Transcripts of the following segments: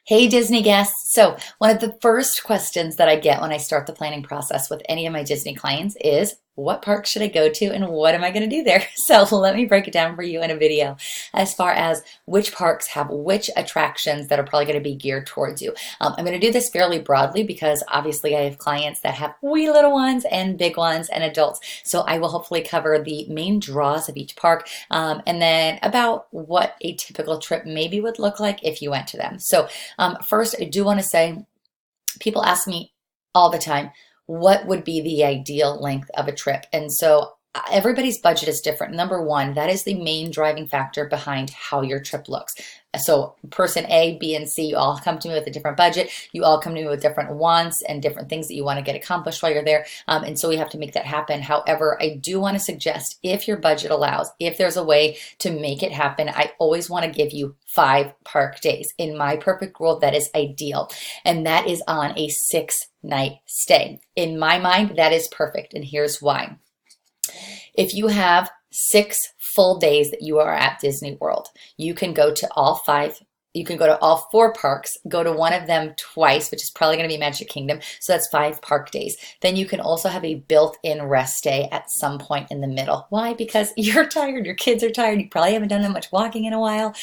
Hey Disney guests. So, one of the first questions that I get when I start the planning process with any of my Disney clients is, what park should I go to and what am I going to do there? So, let me break it down for you in a video as far as which parks have which attractions that are probably going to be geared towards you. I'm going to do this fairly broadly because obviously I have clients that have wee little ones and big ones and adults. So, I will hopefully cover the main draws of each park and then about what a typical trip maybe would look like if you went to them. So, first, I do want to say people ask me all the time, what would be the ideal length of a trip? And so everybody's budget is different. Number one, that is the main driving factor behind how your trip looks. So person A, B, and C, you all come to me with a different budget. You all come to me with different wants and different things that you want to get accomplished while you're there. And so we have to make that happen. However, I do want to suggest if your budget allows, if there's a way to make it happen, I always want to give you 5 park days. In my perfect world, that is ideal. And that is on a 6-night stay. In my mind, that is perfect. And here's why. If you have 6 full days that you are at Disney World, you can go to all 5. You can go to all 4 parks, go to one of them twice, which is probably going to be Magic Kingdom. So that's 5 park days. Then you can also have a built-in rest day at some point in the middle. Why? Because you're tired, your kids are tired, you probably haven't done that much walking in a while.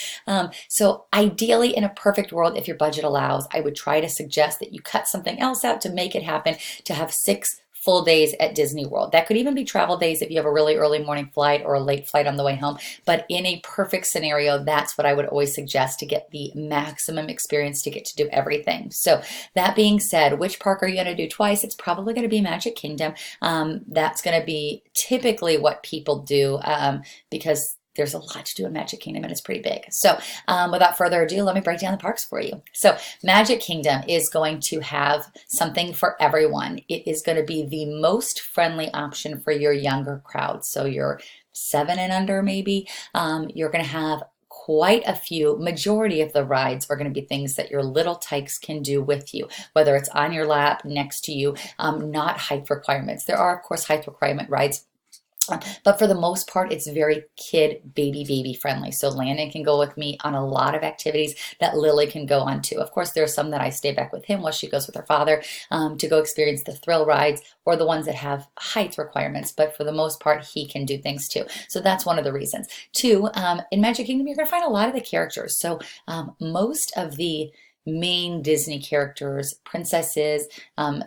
So ideally, in a perfect world, if your budget allows, I would try to suggest that you cut something else out to make it happen, to have 6 full days at Disney World. That could even be travel days if you have a really early morning flight or a late flight on the way home. But in a perfect scenario, that's what I would always suggest to get the maximum experience, to get to do everything. So that being said, which park are you going to do twice? It's probably going to be Magic Kingdom. That's going to be typically what people do because there's a lot to do in Magic Kingdom and it's pretty big. So without further ado, let me break down the parks for you. So Magic Kingdom is going to have something for everyone. It is going to be the most friendly option for your younger crowd. So you're 7 and under maybe. You're going to have quite a few. Majority of the rides are going to be things that your little tykes can do with you, whether it's on your lap, next to you, not height requirements. There are, of course, height requirement rides. But for the most part, it's very baby friendly. So Landon can go with me on a lot of activities that Lily can go on too. Of course, there are some that I stay back with him while she goes with her father to go experience the thrill rides or the ones that have height requirements. But for the most part, he can do things too. So that's one of the reasons. Two, in Magic Kingdom, you're going to find a lot of the characters. So most of the main Disney characters, princesses,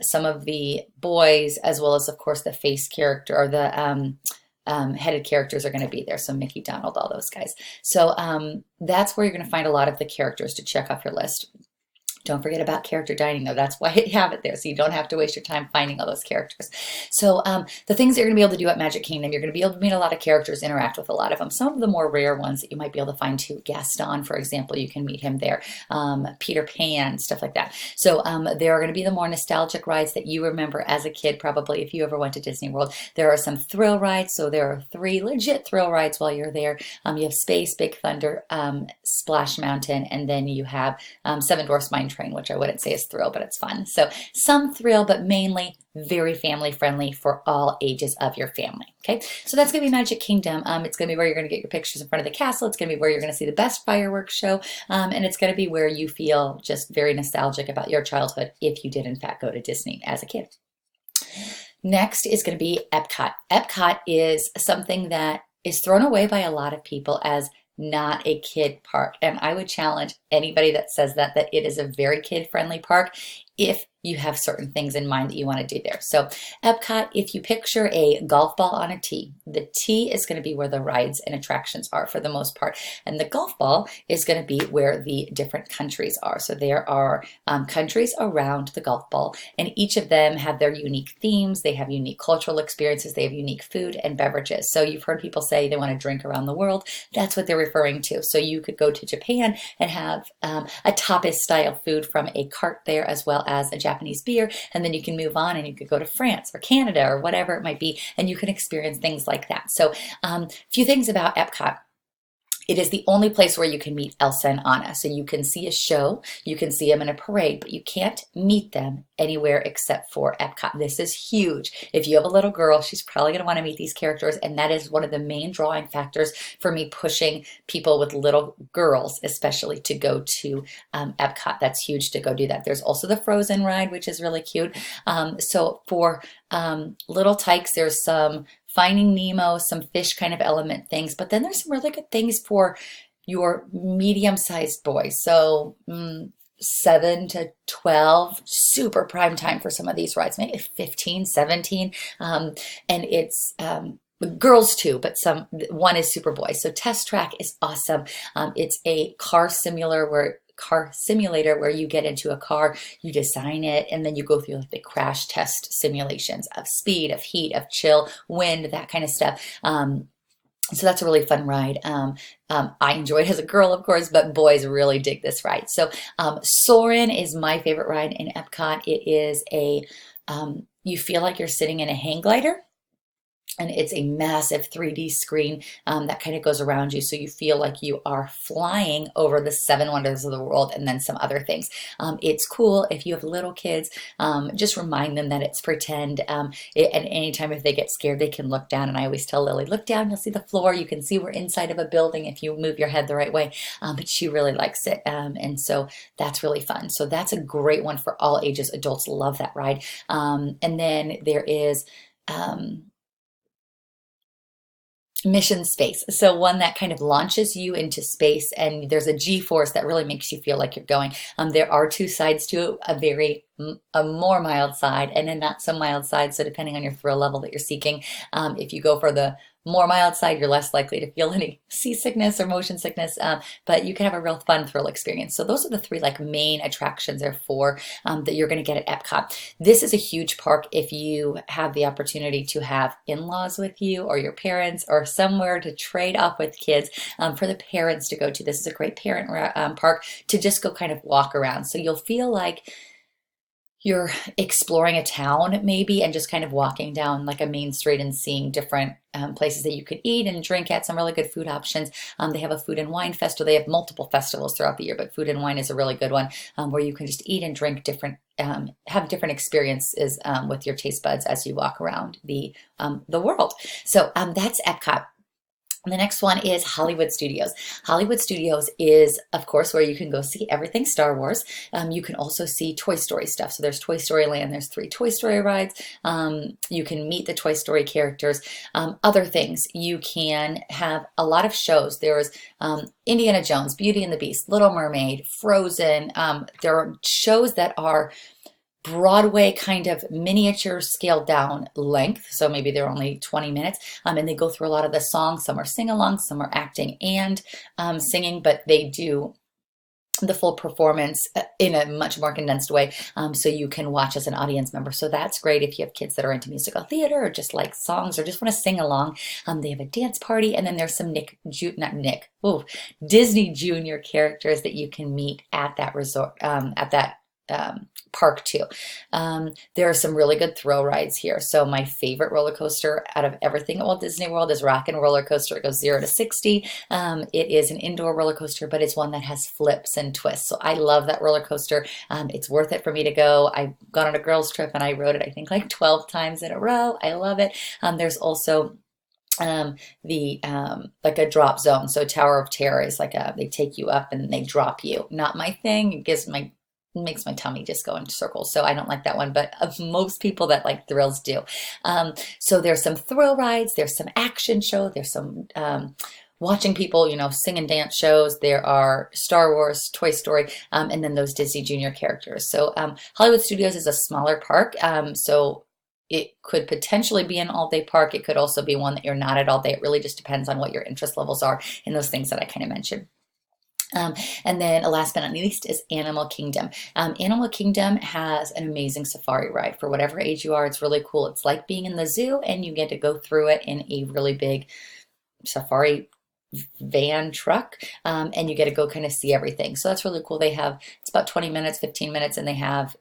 some of the boys, as well as, of course, the face character or the headed characters are going to be there. So Mickey, Donald, all those guys. So that's where you're going to find a lot of the characters to check off your list. Don't forget about character dining, though. That's why I have it there, so you don't have to waste your time finding all those characters. So the things that you're going to be able to do at Magic Kingdom, you're going to be able to meet a lot of characters, interact with a lot of them. Some of the more rare ones that you might be able to find too. Gaston, for example, you can meet him there. Peter Pan, stuff like that. So there are going to be the more nostalgic rides that you remember as a kid, probably, if you ever went to Disney World. There are some thrill rides. So there are 3 legit thrill rides while you're there. You have Space, Big Thunder, Splash Mountain, and then you have Seven Dwarfs Mine Train, which I wouldn't say is thrill, but it's fun. So some thrill, but mainly very family friendly for all ages of your family. Okay, so that's going to be Magic Kingdom. It's going to be where you're going to get your pictures in front of the castle. It's going to be where you're going to see the best fireworks show. And it's going to be where you feel just very nostalgic about your childhood if you did in fact go to Disney as a kid. Next is going to be Epcot. Epcot is something that is thrown away by a lot of people as not a kid park. And I would challenge anybody that says that it is a very kid-friendly park if you have certain things in mind that you want to do there. So Epcot, if you picture a golf ball on a tee, the tee is going to be where the rides and attractions are for the most part. And the golf ball is going to be where the different countries are. So there are countries around the golf ball, and each of them have their unique themes. They have unique cultural experiences. They have unique food and beverages. So you've heard people say they want to drink around the world. That's what they're referring to. So you could go to Japan and have a tapas style food from a cart there, as well as a Japanese beer, and then you can move on and you could go to France or Canada or whatever it might be, and you can experience things like that. So a few things about Epcot. It is the only place where you can meet Elsa and Anna. So you can see a show, you can see them in a parade, but you can't meet them anywhere except for Epcot. This is huge. If you have a little girl, she's probably going to want to meet these characters, and that is one of the main drawing factors for me pushing people with little girls, especially, to go to Epcot. That's huge to go do that. There's also the Frozen ride, which is really cute. So for little tykes, there's some Finding Nemo, some fish kind of element things, but then there's some really good things for your medium-sized boys. So 7 to 12, super prime time for some of these rides, maybe 15, 17. And it's girls too, but one is super boy. So Test Track is awesome. It's a car simulator where you get into a car, you design it, and then you go through like the crash test simulations of speed, of heat, of chill, wind, that kind of stuff. So that's a really fun ride. I enjoyed it as a girl, of course, but boys really dig this ride. So Soarin' is my favorite ride in Epcot. It is you feel like you're sitting in a hang glider. And it's a massive 3D screen that kind of goes around you, so you feel like you are flying over the 7 wonders of the world and then some other things. It's cool if you have little kids. Just remind them that it's pretend. And anytime if they get scared, they can look down. And I always tell Lily, look down, you'll see the floor. You can see we're inside of a building if you move your head the right way. But she really likes it. And so that's really fun. So that's a great one for all ages. Adults love that ride. And then there is Mission Space. So one that kind of launches you into space, and there's a G-force that really makes you feel like you're going. There are 2 sides to it, a more mild side and a not so mild side. So depending on your thrill level that you're seeking, if you go for the more mild side, you're less likely to feel any seasickness or motion sickness, but you can have a real fun thrill experience. So those are the 3 like main attractions or 4 that you're going to get at Epcot. This is a huge park if you have the opportunity to have in-laws with you or your parents or somewhere to trade off with kids, for the parents to go to. This is a great parent park to just go kind of walk around. So you'll feel like you're exploring a town maybe and just kind of walking down like a main street and seeing different places that you could eat and drink at, some really good food options. They have a food and wine festival. They have multiple festivals throughout the year, but food and wine is a really good one, where you can just eat and drink different, have different experiences with your taste buds as you walk around the world. So that's Epcot. The next one is Hollywood Studios. Hollywood Studios is, of course, where you can go see everything Star Wars. You can also see Toy Story stuff. So there's Toy Story Land, there's 3 Toy Story rides. You can meet the Toy Story characters. Other things, you can have a lot of shows. There's Indiana Jones, Beauty and the Beast, Little Mermaid, Frozen. There are shows that are Broadway kind of miniature scaled down length. So maybe they're only 20 minutes, and they go through a lot of the songs. Some are sing-along, some are acting and singing, but they do the full performance in a much more condensed way, so you can watch as an audience member. So that's great if you have kids that are into musical theater or just like songs or just want to sing along. They have a dance party, and then there's some Disney Junior characters that you can meet at that resort, at that park too. There are some really good thrill rides here. So my favorite roller coaster out of everything at Walt Disney World is Rock and Roller Coaster. It goes 0 to 60. It is an indoor roller coaster, but it's one that has flips and twists. So I love that roller coaster. It's worth it for me to go. I've gone on a girls trip and I rode it, I think, like 12 times in a row. I love it. There's also like a drop zone. So Tower of Terror is like they take you up and they drop you. Not my thing. It makes my tummy just go in circles. So I don't like that one, but most people that like thrills do. So there's some thrill rides, there's some action show, there's some watching people, sing and dance shows. There are Star Wars, Toy Story, and then those Disney Junior characters. So Hollywood Studios is a smaller park. So it could potentially be an all-day park. It could also be one that you're not at all day. It really just depends on what your interest levels are in those things that I kind of mentioned. And then last but not least is Animal Kingdom. Animal Kingdom has an amazing safari ride. For whatever age you are, it's really cool. It's like being in the zoo, and you get to go through it in a really big safari van truck, and you get to go kind of see everything. So that's really cool. They have, it's about 20 minutes, 15 minutes, and they have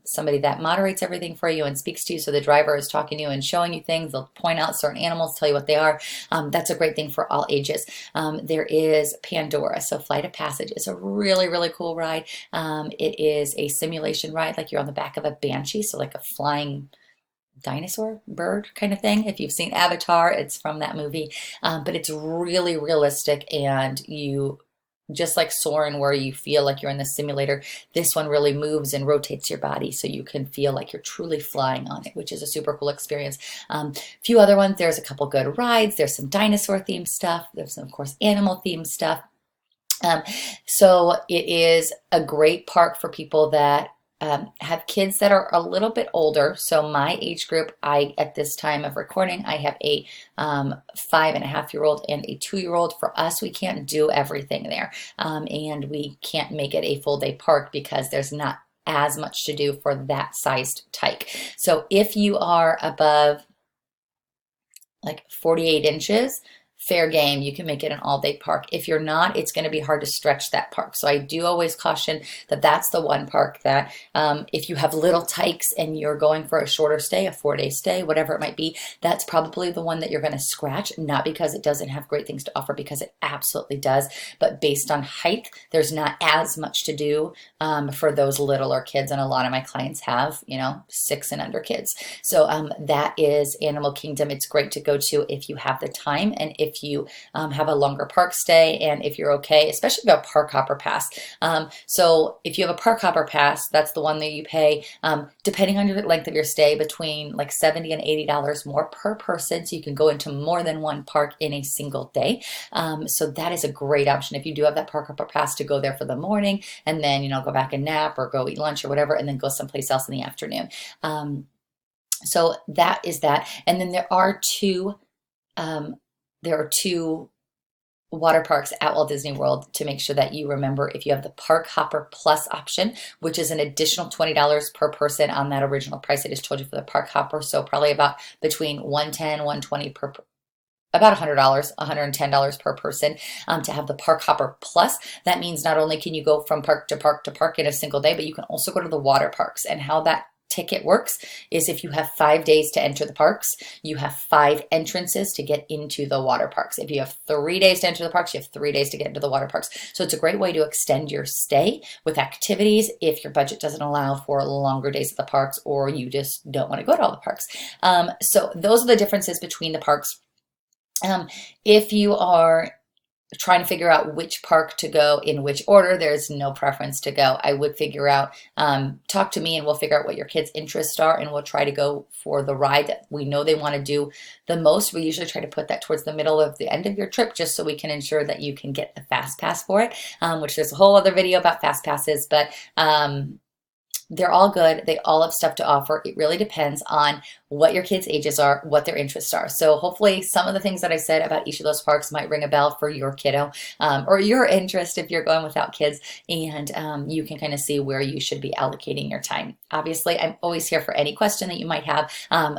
somebody that moderates everything for you and speaks to you. So the driver is talking to you and showing you things. They'll point out certain animals, tell you what they are. That's a great thing for all ages. There is Pandora. So Flight of Passage is a really, really cool ride. It is a simulation ride, like you're on the back of a Banshee, so like a flying dinosaur bird kind of thing. If you've seen Avatar, it's from that movie. But it's really realistic, and you, just like Soarin', where you feel like you're in the simulator, this one really moves and rotates your body so you can feel like you're truly flying on it, which is a super cool experience. A few other ones, there's a couple good rides. There's some dinosaur themed stuff. There's some, of course, animal themed stuff. So it is a great park for people that have kids that are a little bit older. So my age group, at this time of recording, I have a 5.5-year-old and a 2-year-old. For us, we can't do everything there, and we can't make it a full day park because there's not as much to do for that sized tyke. So if you are above like 48 inches, fair game, you can make it an all-day park. If you're not, it's going to be hard to stretch that park. So I do always caution that that's the one park that if you have little tykes and you're going for a shorter stay, a 4-day stay, whatever it might be, that's probably the one that you're going to scratch, not because it doesn't have great things to offer, because it absolutely does, but based on height, there's not as much to do for those littler kids, and a lot of my clients have, 6 and under kids. So that is Animal Kingdom. It's great to go to if you have the time, and if you have a longer park stay, and if you're okay, especially if you have a park hopper pass. So if you have a park hopper pass, that's the one that you pay, depending on your length of your stay, between like $70 and $80 more per person. So you can go into more than one park in a single day. So that is a great option if you do have that park hopper pass, to go there for the morning and then, go back and nap or go eat lunch or whatever, and then go someplace else in the afternoon. So that is that. And then there are two water parks at Walt Disney World to make sure that you remember. If you have the Park Hopper Plus option, which is an additional $20 per person on that original price I just told you for the Park Hopper, so probably about between $110, $120 per about $100, $110 per person to have the Park Hopper Plus. That means not only can you go from park to park to park in a single day, but you can also go to the water parks. And how that ticket works is if you have 5 days to enter the parks, you have 5 entrances to get into the water parks. If you have 3 days to enter the parks, you have 3 days to get into the water parks. So it's a great way to extend your stay with activities if your budget doesn't allow for longer days at the parks, or you just don't want to go to all the parks. So those are the differences between the parks. If you are trying to figure out which park to go in which order, there's no preference to go. I would figure out, talk to me and we'll figure out what your kids' interests are, and we'll try to go for the ride that we know they want to do the most. We usually try to put that towards the middle of the end of your trip, just so we can ensure that you can get the fast pass for it, which there's a whole other video about fast passes, but they're all good. They all have stuff to offer. It really depends on what your kids' ages are, what their interests are. So hopefully some of the things that I said about each of those parks might ring a bell for your kiddo, or your interest if you're going without kids, and you can kind of see where you should be allocating your time. Obviously, I'm always here for any question that you might have.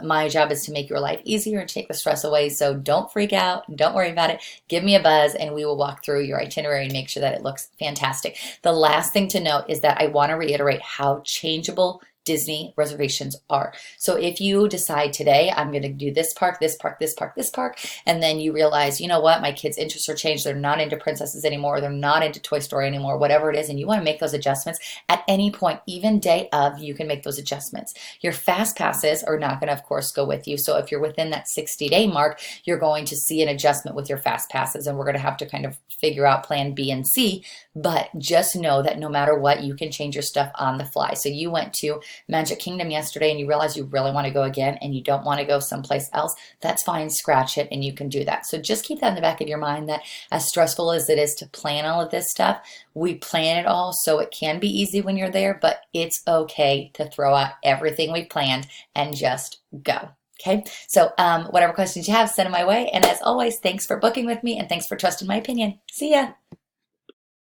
My job is to make your life easier and take the stress away. So don't freak out. Don't worry about it. Give me a buzz and we will walk through your itinerary and make sure that it looks fantastic. The last thing to note is that I want to reiterate how changeable Disney reservations are. So if you decide today, I'm going to do this park, this park, this park, this park, and then you realize, you know what, my kids' interests are changed. They're not into princesses anymore. They're not into Toy Story anymore, whatever it is, and you want to make those adjustments at any point, even day of, you can make those adjustments. Your fast passes are not going to, of course, go with you. So if you're within that 60-day mark, you're going to see an adjustment with your fast passes, and we're going to have to kind of figure out plan B and C. But just know that no matter what, you can change your stuff on the fly. So you went to Magic Kingdom yesterday and you realize you really want to go again and you don't want to go someplace else, that's fine. Scratch it and you can do that. So just keep that in the back of your mind, that as stressful as it is to plan all of this stuff, we plan it all so it can be easy when you're there, but it's okay to throw out everything we planned and just go. Okay, so whatever questions you have, send them my way. And as always, thanks for booking with me and thanks for trusting my opinion. See ya.